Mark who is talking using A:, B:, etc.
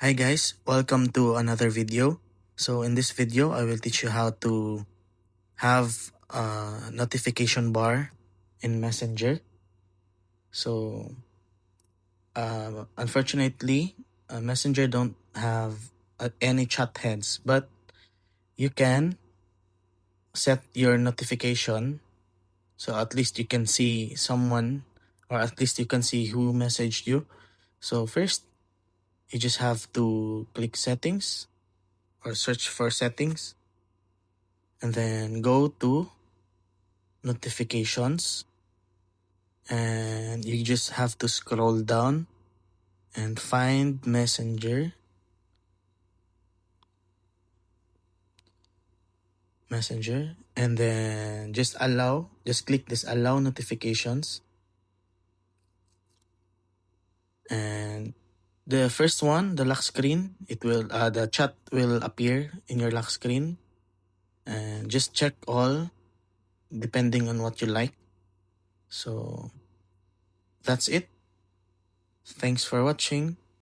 A: Hi guys, welcome to another video. So in this video, I will teach you how to have a notification bar in Messenger. So unfortunately, Messenger don't have any chat heads, but you can set your notification so at least you can see someone or at least you can see who messaged you. So first, you just have to click settings or search for settings and then go to notifications, and you just have to scroll down and find messenger, and then just click this allow notifications, and the first one, the lock screen, it will the chat will appear in your lock screen, and just check all depending on what you like. So that's it. Thanks for watching.